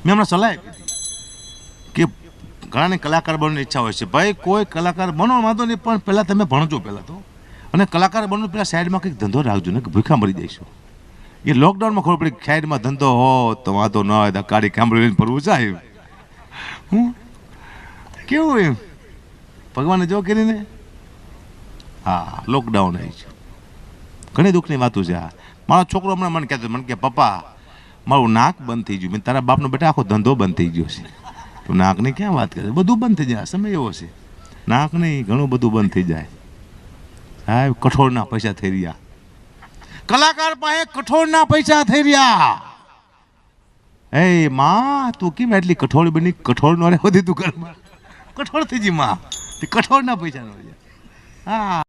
મેં હમણાં સલાહ આપી હતી કે ઘણાને કલાકાર બનવાની ઈચ્છા હોય છે, ભાઈ કોઈ કલાકાર બનો વાંધો નહીં, પણ પહેલાં તમે ભણજો પહેલાં તો, અને કલાકાર બનવું પહેલાં સાઈડમાં કંઈક ધંધો રાખજો ને કે ભૂખા મરી જઈશું. એ લોકડાઉનમાં ખબર પડી સાઈડમાં ધંધો હો તો વાંધો ન હોય તો કાળી કામડી લઈને ફરવું સાહેબ. હું કેવું એમ ભગવાને જો કરીને હા લોકડાઉન આવી છે, ઘણી દુઃખની વાતો છે. આ મારો છોકરો હમણાં મને કહેતો, મને કે પપ્પા મારું નાક બંધ થઈ ગયું. મેં તારા બાપનો બેટા આખો ધંધો બંધ થઈ ગયો છે. તો નાકની ક્યાં વાત કરે, બધું બંધ થઈ જાય, સમય એવો છે. નાક નહીં ઘણું બધું બંધ થઈ જાય સાહેબ. કઠોળના પૈસા થઈ રહ્યા, કલાકાર પાસે કઠોળના પૈસા થઈ રહ્યા. એ માં તું કેમ એટલી કઠોળ બની, કઠોળ નો રે હોતી તું ઘરમાં, કઠોળ થઈ જી માં, કઠોળના પૈસા નો. હા